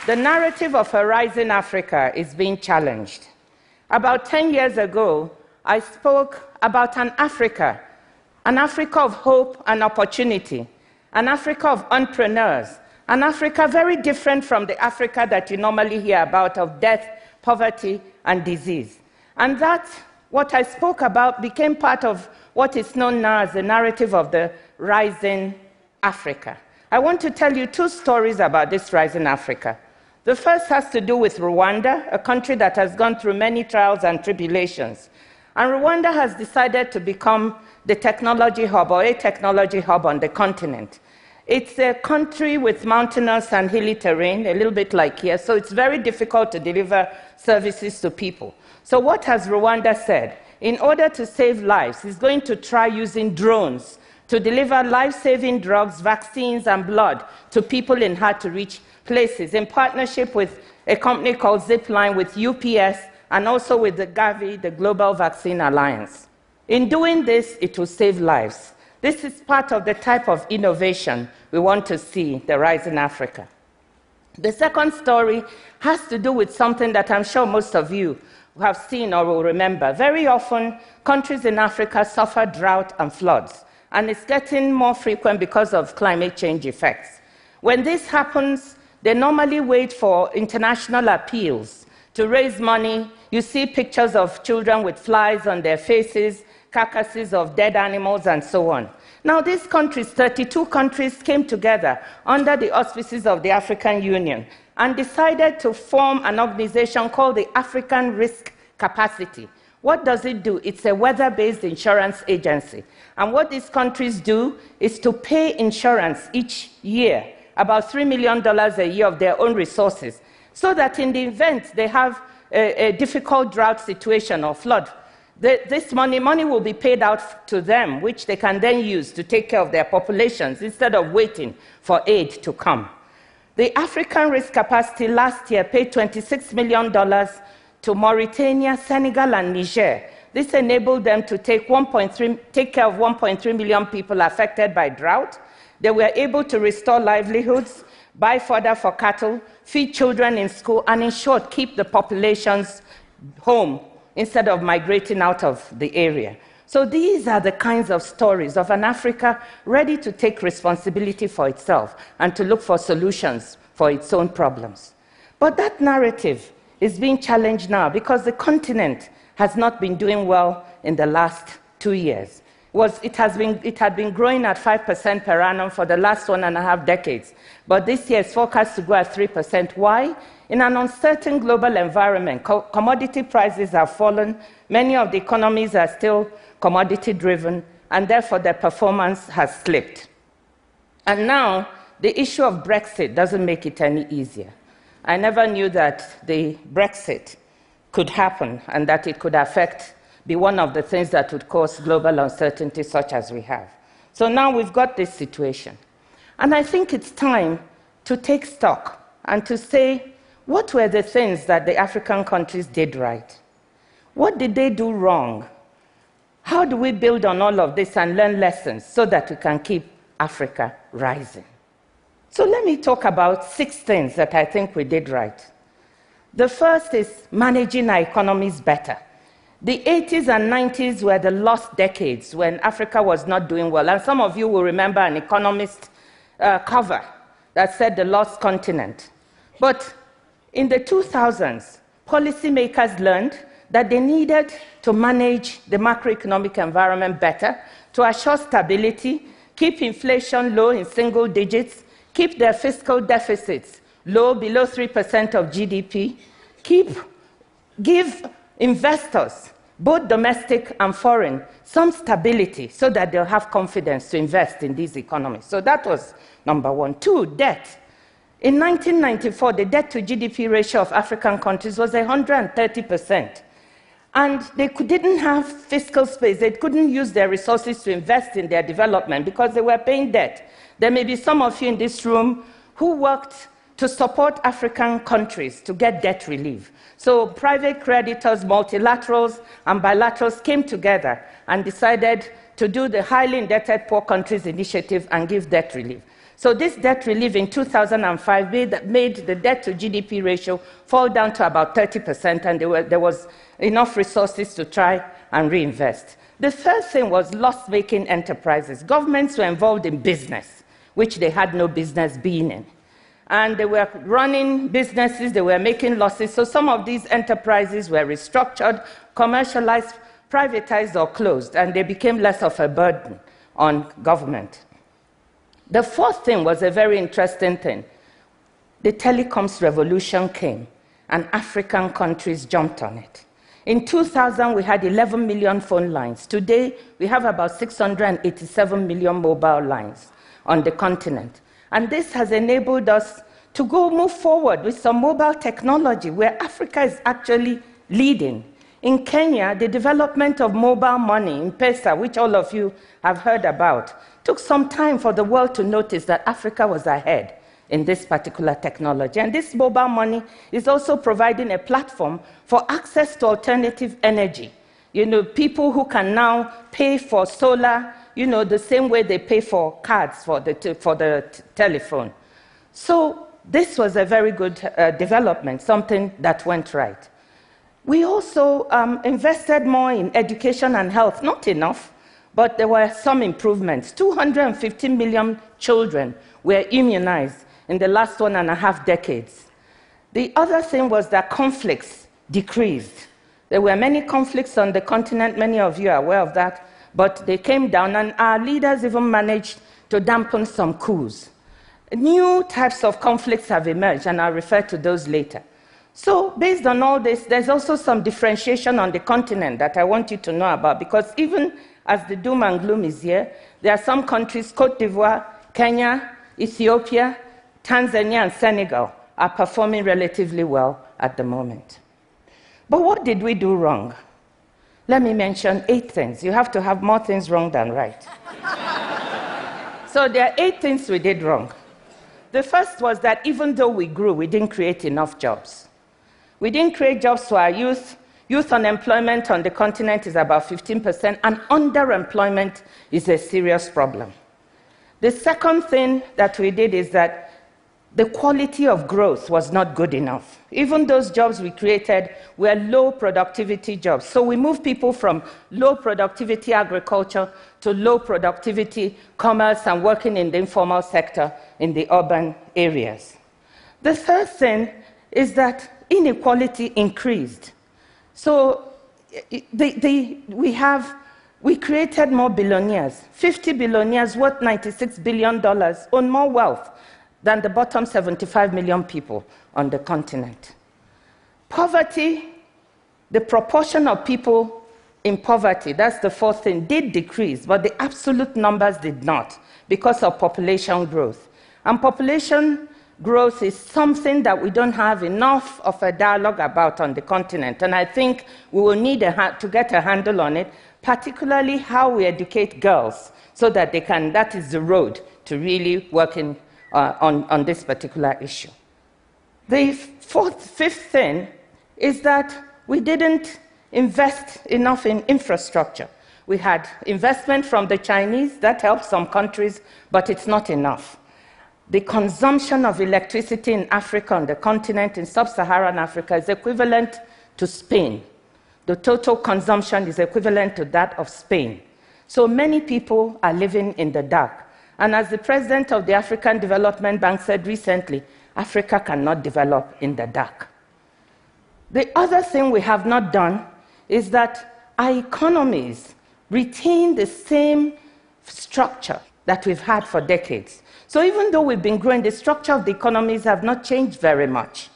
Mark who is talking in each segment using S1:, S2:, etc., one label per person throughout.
S1: The narrative of a rising Africa is being challenged. About 10 years ago, I spoke about an Africa of hope and opportunity, an Africa of entrepreneurs, an Africa very different from the Africa that you normally hear about of death, poverty, and disease. And that, what I spoke about, became part of what is known now as the narrative of the rising Africa. I want to tell you two stories about this rising Africa. The first has to do with Rwanda, a country that has gone through many trials and tribulations. And Rwanda has decided to become the technology hub, or a technology hub on the continent. It's a country with mountainous and hilly terrain, a little bit like here, so it's very difficult to deliver services to people. So what has Rwanda said? In order to save lives, it's going to try using drones to deliver life-saving drugs, vaccines, and blood to people in hard-to-reach places, in partnership with a company called Zipline, with UPS, and also with the Gavi, the Global Vaccine Alliance. In doing this, it will save lives. This is part of the type of innovation we want to see the rise in Africa. The second story has to do with something that I'm sure most of you have seen or will remember. Very often, countries in Africa suffer drought and floods, and it's getting more frequent because of climate change effects. When this happens, they normally wait for international appeals to raise money. You see pictures of children with flies on their faces, carcasses of dead animals, and so on. Now, these countries, 32 countries, came together under the auspices of the African Union and decided to form an organization called the African Risk Capacity. What does it do? It's a weather-based insurance agency. And what these countries do is to pay insurance each year, about $3 million a year of their own resources, so that in the event they have a difficult drought situation or flood, this money will be paid out to them, which they can then use to take care of their populations instead of waiting for aid to come. The African Risk Capacity last year paid $26 million to Mauritania, Senegal, and Niger. This enabled them to take care of 1.3 million people affected by drought. They were able to restore livelihoods, buy fodder for cattle, feed children in school, and in short, keep the populations home instead of migrating out of the area. So these are the kinds of stories of an Africa ready to take responsibility for itself and to look for solutions for its own problems. But that narrative is being challenged now because the continent has not been doing well in the last 2 years. It had been growing at 5% per annum for the last 1.5 decades. But this year it's forecast to grow at 3%. Why? In an uncertain global environment, commodity prices have fallen, many of the economies are still commodity-driven, and therefore their performance has slipped. And now, the issue of Brexit doesn't make it any easier. I never knew that the Brexit could happen and that it could be one of the things that would cause global uncertainty such as we have. So now we've got this situation. And I think it's time to take stock and to say, what were the things that the African countries did right? What did they do wrong? How do we build on all of this and learn lessons so that we can keep Africa rising? So let me talk about 6 things that I think we did right. The first is managing our economies better. The 80s and 90s were the lost decades when Africa was not doing well. And some of you will remember an Economist cover that said the lost continent. But in the 2000s, policymakers learned that they needed to manage the macroeconomic environment better, to assure stability, keep inflation low in single digits, keep their fiscal deficits low, below 3% of GDP, give investors, both domestic and foreign, some stability so that they'll have confidence to invest in these economies. So that was number 1. 2, debt. In 1994, the debt-to-GDP ratio of African countries was 130%. And they didn't have fiscal space. They couldn't use their resources to invest in their development because they were paying debt. There may be some of you in this room who worked to support African countries to get debt relief. So private creditors, multilaterals, and bilaterals came together and decided to do the highly indebted poor countries initiative and give debt relief. So this debt relief in 2005 made the debt to GDP ratio fall down to about 30%, and there was enough resources to try and reinvest. The third thing was loss-making enterprises. Governments were involved in business, which they had no business being in. And they were running businesses, they were making losses, so some of these enterprises were restructured, commercialized, privatized, or closed, and they became less of a burden on government. The fourth thing was a very interesting thing. The telecoms revolution came, and African countries jumped on it. In 2000, we had 11 million phone lines. Today, we have about 687 million mobile lines on the continent. And this has enabled us to move forward with some mobile technology where Africa is actually leading. In Kenya, the development of mobile money, M-Pesa, which all of you have heard about, took some time for the world to notice that Africa was ahead in this particular technology. And this mobile money is also providing a platform for access to alternative energy. You know, people who can now pay for solar, you know, the same way they pay for cards for the telephone. So this was a very good development, something that went right. We also invested more in education and health, not enough, but there were some improvements. 250 million children were immunized in the last 1.5 decades. The other thing was that conflicts decreased. There were many conflicts on the continent, many of you are aware of that, but they came down, and our leaders even managed to dampen some coups. New types of conflicts have emerged, and I'll refer to those later. So based on all this, there's also some differentiation on the continent that I want you to know about, because even as the doom and gloom is here, there are some countries, Cote d'Ivoire, Kenya, Ethiopia, Tanzania, and Senegal, are performing relatively well at the moment. But what did we do wrong? Let me mention 8 things. You have to have more things wrong than right. So there are 8 things we did wrong. The first was that even though we grew, we didn't create enough jobs. We didn't create jobs for our youth. Youth unemployment on the continent is about 15%, and underemployment is a serious problem. The second thing that we did is that the quality of growth was not good enough. Even those jobs we created were low productivity jobs. So we moved people from low productivity agriculture to low productivity commerce and working in the informal sector in the urban areas. The third thing is that inequality increased. So we created more billionaires. 50 billionaires worth $96 billion own more wealth than the bottom 75 million people on the continent. Poverty, the proportion of people in poverty, that's the fourth thing, did decrease, but the absolute numbers did not because of population growth. And population growth is something that we don't have enough of a dialogue about on the continent, and I think we will need to get a handle on it, particularly how we educate girls so that they can, that is the road to really working on this particular issue. The fifth thing is that we didn't invest enough in infrastructure. We had investment from the Chinese, that helped some countries, but it's not enough. The consumption of electricity in Africa, on the continent, in sub-Saharan Africa, is equivalent to Spain. The total consumption is equivalent to that of Spain. So many people are living in the dark. And as the president of the African Development Bank said recently, Africa cannot develop in the dark. The other thing we have not done is that our economies retain the same structure that we've had for decades. So even though we've been growing, the structure of the economies have not changed very much.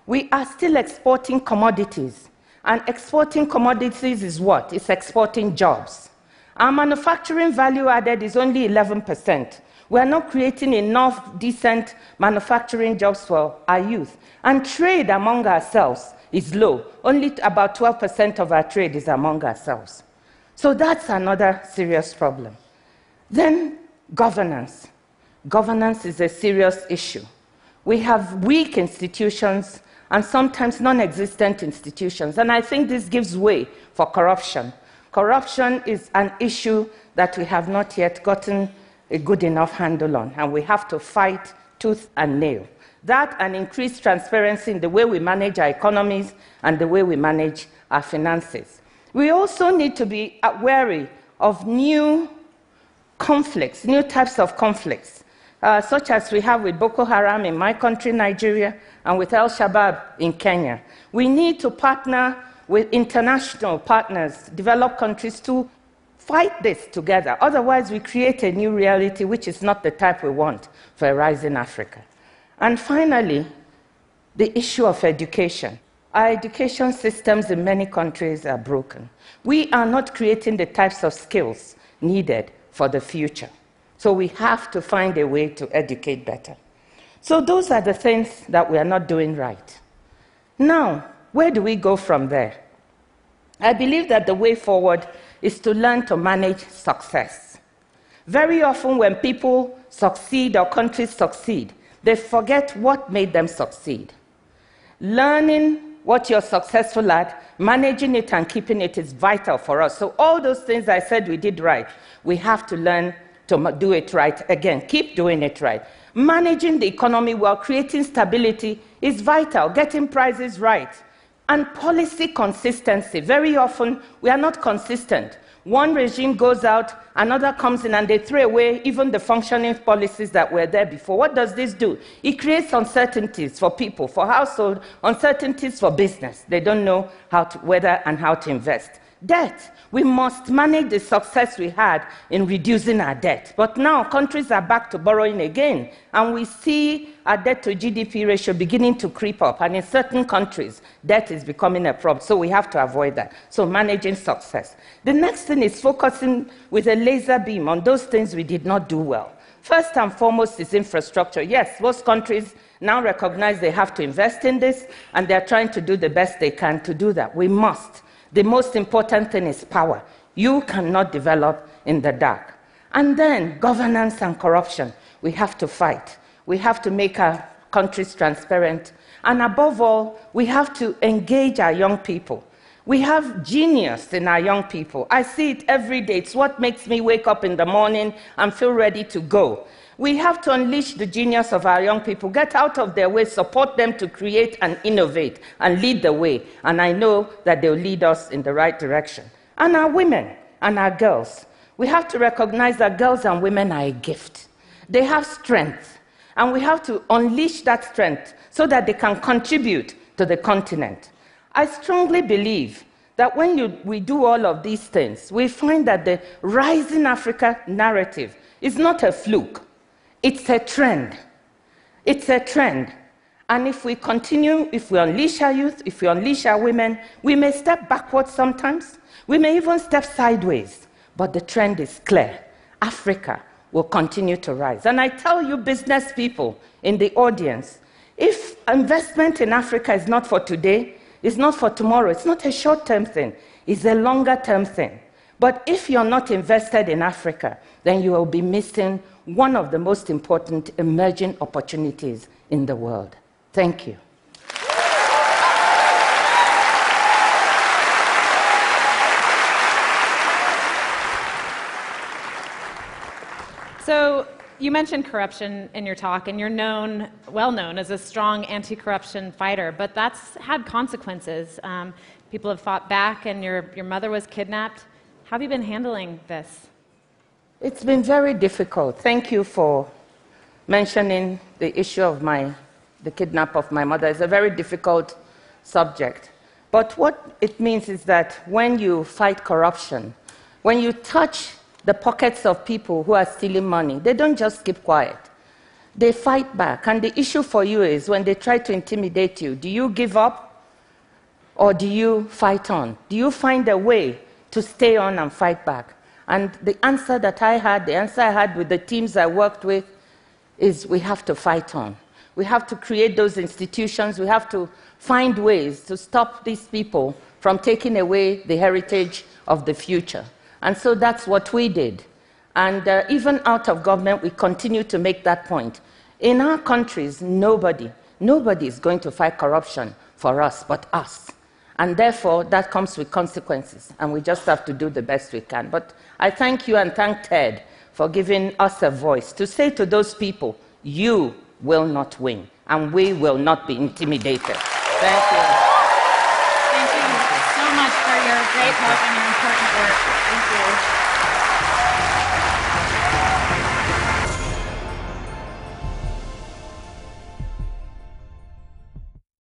S1: We are still exporting commodities. And exporting commodities is what? It's exporting jobs. Our manufacturing value added is only 11%. We are not creating enough decent manufacturing jobs for our youth. And trade among ourselves is low. Only about 12% of our trade is among ourselves. So that's another serious problem. Then governance. Governance is a serious issue. We have weak institutions and sometimes non-existent institutions. And I think this gives way for corruption. Corruption is an issue that we have not yet gotten a good enough handle on, and we have to fight tooth and nail. That and increased transparency in the way we manage our economies and the way we manage our finances. We also need to be wary of new conflicts, new types of conflicts, such as we have with Boko Haram in my country, Nigeria, and with Al-Shabaab in Kenya. We need to partner with international partners, developed countries, to fight this together. Otherwise, we create a new reality which is not the type we want for a rising Africa. And finally, the issue of education. Our education systems in many countries are broken. We are not creating the types of skills needed for the future. So we have to find a way to educate better. So those are the things that we are not doing right. Now, where do we go from there? I believe that the way forward is to learn to manage success. Very often when people succeed or countries succeed, they forget what made them succeed. Learning what you're successful at, managing it and keeping it is vital for us. So all those things I said we did right, we have to learn to do it right again. Keep doing it right. Managing the economy while creating stability is vital. Getting prices right. And policy consistency. Very often, we are not consistent. One regime goes out, another comes in, and they throw away even the functioning policies that were there before. What does this do? It creates uncertainties for people, for households, uncertainties for business. They don't know whether and how to invest. Debt. We must manage the success we had in reducing our debt. But now countries are back to borrowing again, and we see our debt to GDP ratio beginning to creep up. And in certain countries, debt is becoming a problem. So we have to avoid that. So managing success. The next thing is focusing with a laser beam on those things we did not do well. First and foremost is infrastructure. Yes, most countries now recognize they have to invest in this, and they're trying to do the best they can to do that. We must. The most important thing is power. You cannot develop in the dark. And then governance and corruption. We have to fight. We have to make our countries transparent. And above all, we have to engage our young people. We have genius in our young people. I see it every day. It's what makes me wake up in the morning and feel ready to go. We have to unleash the genius of our young people, get out of their way, support them to create and innovate and lead the way. And I know that they'll lead us in the right direction. And our women and our girls. We have to recognize that girls and women are a gift. They have strength. And we have to unleash that strength so that they can contribute to the continent. I strongly believe that when we do all of these things, we find that the Rising Africa narrative is not a fluke. It's a trend. It's a trend. And if we continue, if we unleash our youth, if we unleash our women, we may step backwards sometimes. We may even step sideways. But the trend is clear. Africa will continue to rise. And I tell you, business people in the audience, if investment in Africa is not for today, it's not for tomorrow, it's not a short-term thing, it's a longer-term thing. But if you're not invested in Africa, then you will be missing one of the most important emerging opportunities in the world. Thank you.
S2: So you mentioned corruption in your talk, and you're well known as a strong anti-corruption fighter, but that's had consequences. People have fought back, and your mother was kidnapped. How have you been handling this?
S1: It's been very difficult. Thank you for mentioning the issue of the kidnap of my mother. It's a very difficult subject. But what it means is that when you fight corruption, when you touch the pockets of people who are stealing money, they don't just keep quiet. They fight back. And the issue for you is when they try to intimidate you, do you give up or do you fight on? Do you find a way to stay on and fight back? And the answer that I had, the answer I had with the teams I worked with, is we have to fight on. We have to create those institutions. We have to find ways to stop these people from taking away the heritage of the future. And so that's what we did. And even out of government, we continue to make that point. In our countries, nobody is going to fight corruption for us but us. And therefore, that comes with consequences. And we just have to do the best we can. But I thank you and thank Ted for giving us a voice to say to those people, you will not win, and we will not be intimidated. Thank you.
S2: Thank you so much for your great work and your important work. Thank you.